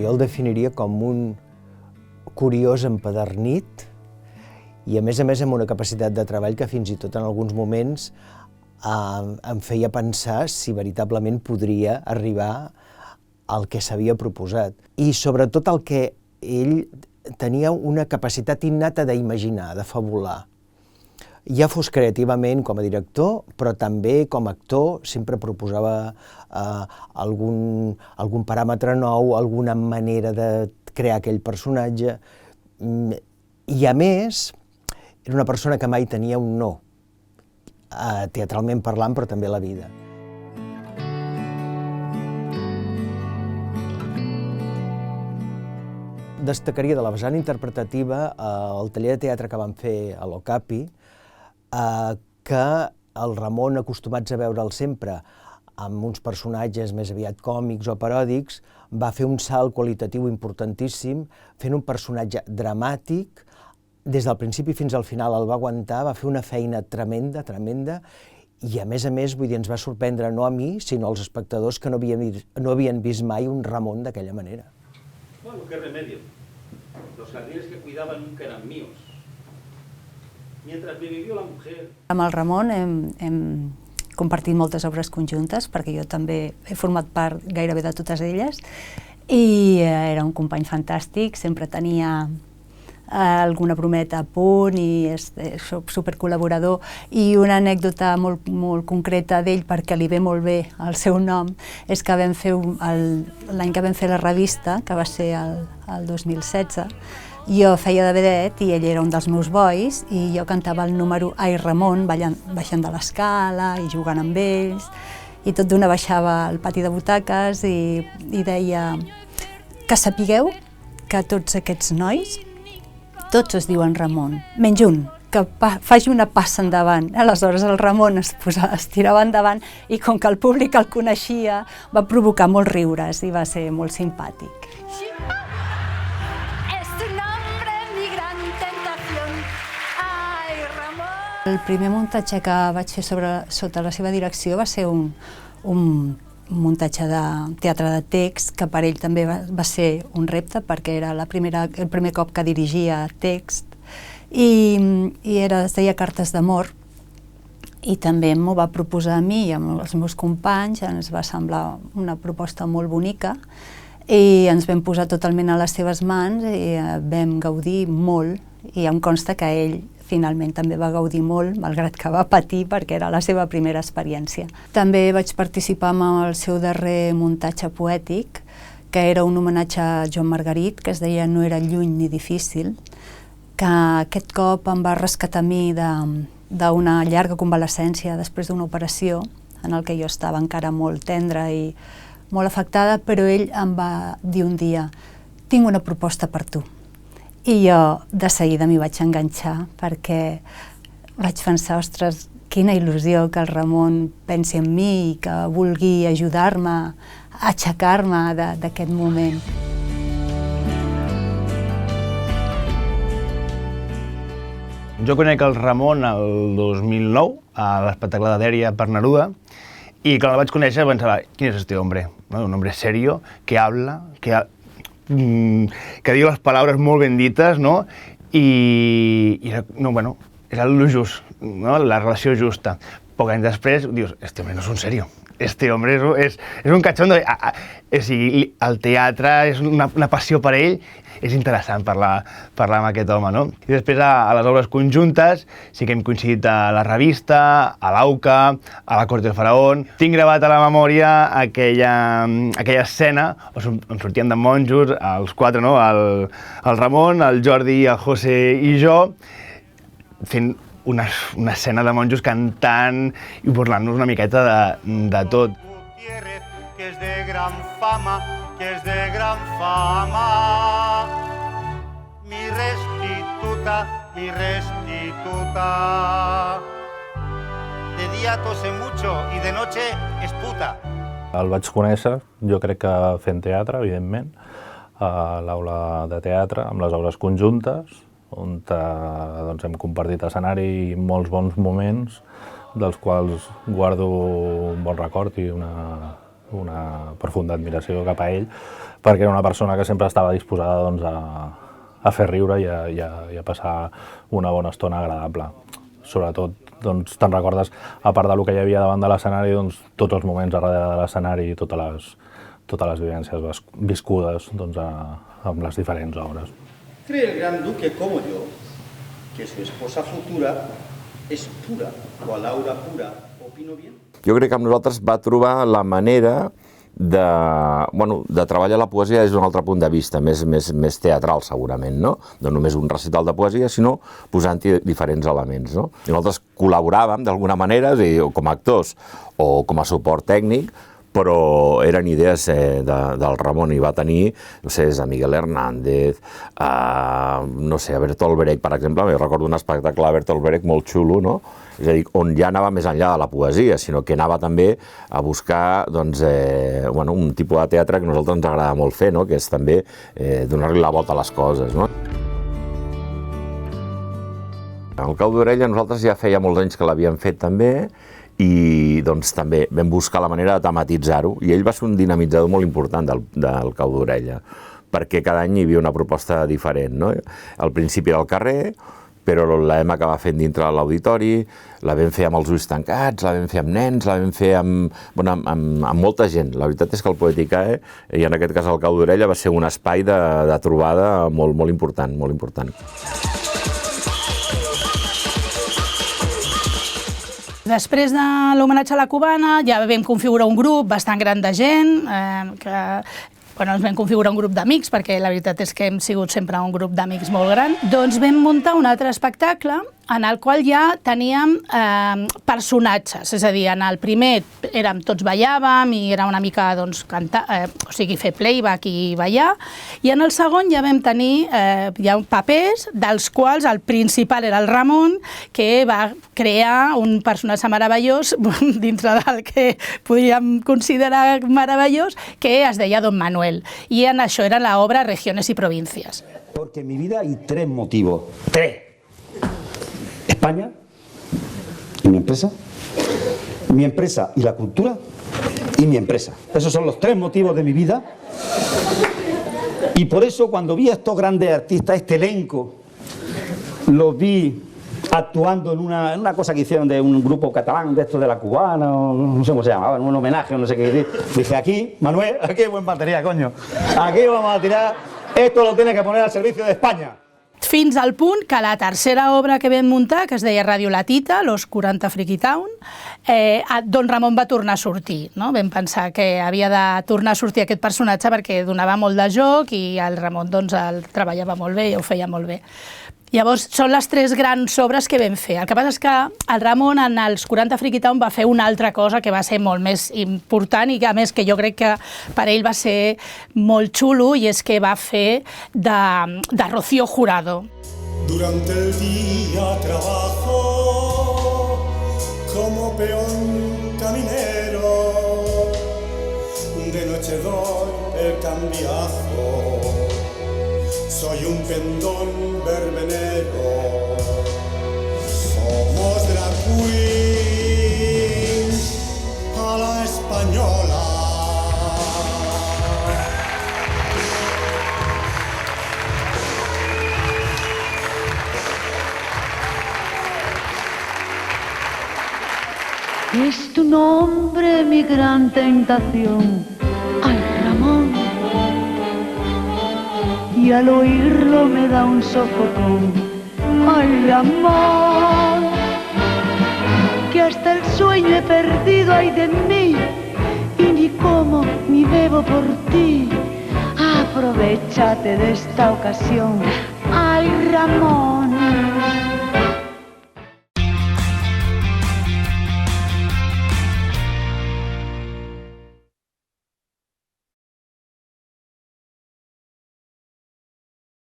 Jo el definiria com un curiós empadernit i a més amb una capacitat de treball que fins i tot en alguns moments em feia pensar si veritablement podria arribar al que s'havia proposat. I sobretot el que ell tenia una capacitat innata d'imaginar, de fabular. Ja fos creativament com a director, però també com a actor sempre proposava algun paràmetre nou, alguna manera de crear aquell personatge. I a més, era una persona que mai tenia un no, teatralment parlant, però també a la vida. Destacaria de la vessant interpretativa el taller de teatre que vam fer a l'Ocapi, que el Ramon, acostumats a veure'l sempre amb uns personatges més aviat còmics o paròdics, va fer un salt qualitatiu importantíssim, fent un personatge dramàtic, des del principi fins al final el va aguantar, va fer una feina tremenda, i a més, vull dir, ens va sorprendre no a mi, sinó als espectadors que no havien vist mai un Ramon d'aquella manera. Bueno, qué remedio. Los jardines que cuidaba nunca eran míos. Mientras me vivió la mujer... Amb el Ramon hem compartit moltes obres conjuntes, perquè jo també he format part gairebé de totes elles, i era un company fantàstic, sempre tenia alguna brometa a punt i és supercol·laborador. I una anècdota molt concreta d'ell, perquè li ve molt bé el seu nom, és que vam fer l'any que vam fer la revista, que va ser el 2016, jo feia de vedet i ell era un dels meus bois i jo cantava el número Ai Ramon, baixant de l'escala i jugant amb ells, i tot d'una baixava al pati de butaques i deia que sapigueu que tots aquests nois, tots es diuen Ramon, menys un, que faci una passa endavant. Aleshores el Ramon es tirava endavant i com que el públic el coneixia va provocar molts riures i va ser molt simpàtic. El primer muntatge que vaig fer sota la seva direcció va ser un muntatge de teatre de text, que per ell també va ser un repte, perquè era el primer cop que dirigia text, i es deia Cartes d'amor, i també m'ho va proposar a mi i amb els meus companys, ens va semblar una proposta molt bonica, i ens vam posar totalment a les seves mans i vam gaudir molt, i em consta que ell finalment també va gaudir molt, malgrat que va patir perquè era la seva primera experiència. També vaig participar en el seu darrer muntatge poètic, que era un homenatge a Joan Margarit, que es deia No era lluny ni difícil, que aquest cop em va rescatar a mi d'una llarga convalescència després d'una operació, en el que jo estava encara molt tendra i molt afectada, però ell em va dir un dia: tinc una proposta per tu. I jo de seguida m'hi vaig enganxar, perquè vaig pensar, ostres, quina il·lusió que el Ramon pensi en mi i que vulgui ajudar-me a aixecar-me d'aquest moment. Jo conec el Ramon el 2009, a l'espectacle de Dèria per Neruda, i quan el vaig conèixer pensava, ¿quién es este hombre? Un hombre serio, que habla, que diu les paraules molt ben dites, no? I era el just, no? La relació justa. Poc anys després dius, este hombre no és un serio, este hombre és un cachondo. O sigui, el teatre és una passió per ell, és interessant parlar amb aquest home, no? I després a les obres conjuntes sí que hem coincidit a la revista, a l'AUCA, a la Corte del Faraón. Tinc gravat a la memòria aquella escena on sortien de monjos, els quatre, no? El Ramon, el Jordi, el José i jo, fent una escena de monjos cantant i burlant-nos una miqueta de tot. Que és de gran fama, que és de gran fama. Mi restituta, mi restituta. De día tose mucho y de noche es puta. El vaig conèixer, jo crec que fent teatre, evidentment, a l'aula de teatre, amb les obres conjuntes, on hem compartit escenari i molts bons moments, dels quals guardo un bon record i una una profunda admiració cap a ell, perquè era una persona que sempre estava disposada doncs, a fer riure i a passar una bona estona agradable. Sobretot, doncs, te'n recordes, a part del que hi havia davant de l'escenari, doncs, tots els moments a darrere de l'escenari i totes les vivències viscudes doncs, amb les diferents obres. ¿Cree el gran duque como yo que su esposa futura es pura, cual aura pura? ¿Opino bien? Jo crec que amb nosaltres va trobar la manera de treballar la poesia des d'un altre punt de vista, més teatral segurament, no? No només un recital de poesia, sinó posant-hi diferents elements, no? I nosaltres col·laboràvem d'alguna manera, com a actors o com a suport tècnic, però eren idees del Ramon, i va tenir, no sé, a Miguel Hernández, no sé, a Bertolt Brecht, per exemple. Jo recordo un espectacle de Bertolt Brecht molt xulo, no? És a dir, on ja anava més enllà de la poesia, sinó que anava també a buscar un tipus de teatre que a nosaltres ens agrada molt fer, que és també donar-li la volta a les coses. El Cau d'Orella nosaltres ja feia molts anys que l'havíem fet també, i doncs també vam buscar la manera de tematitzar-ho, i ell va ser un dinamitzador molt important del Cau d'Orella, perquè cada any hi havia una proposta diferent. Al principi era al carrer, però la vam acabar fent dintre de l'auditori, la vam fer amb els ulls tancats, la vam fer amb nens, la vam fer amb molta gent. La veritat és que el Poeticae, i en aquest cas el Cau d'Orella, va ser un espai de trobada molt important, molt important. Després de l'homenatge a la cubana ja vam configurar un grup bastant gran de gent, ens vam configurar un grup d'amics, perquè la veritat és que hem sigut sempre un grup d'amics molt gran. Doncs vam muntar un altre espectacle en el qual ja teníem personatges, és a dir, en el primer tots ballàvem i era una mica fer playback i ballar, i en el segon ja vam tenir papers, dels quals el principal era el Ramon, que va crear un personatge meravellós dintre del que podríem considerar meravellós, que es deia Don Manuel, i en això era l'obra Regiones y Provincias. Porque en mi vida hay tres motivos, tres. España y mi empresa y la cultura y mi empresa. Esos son los tres motivos de mi vida. Y por eso cuando vi a estos grandes artistas, este elenco, los vi actuando en una cosa que hicieron de un grupo catalán, de estos de la cubana, no sé cómo se llamaba, en un homenaje, no sé qué decir. Dije, aquí, Manuel, aquí hay buen batería, coño. Aquí vamos a tirar, esto lo tiene que poner al servicio de España. Fins al punt que la tercera obra que vam muntar, que es deia Radio La Tita, Los 40 Friki Town, Don Ramon va tornar a sortir. Vam pensar que havia de tornar a sortir aquest personatge perquè donava molt de joc i el Ramon el treballava molt bé i ho feia molt bé. Llavors, són les tres grans obres que vam fer. El que passa és que el Ramon en els 40 Friki Town va fer una altra cosa que va ser molt més important i que, a més, que jo crec que per ell va ser molt xulo, i és que va fer de Rocío Jurado. Durante el día trabajo como peón caminero, de noche doy el cambiazo. Soy un pendón verbenero, somos drag queens a la española. Es tu nombre mi gran tentación, ay Ramón. Y al oírlo me da un sofocón, ay Ramón, que hasta el sueño he perdido, ay de mí, y ni como ni bebo por ti. Aprovéchate de esta ocasión, ay Ramón.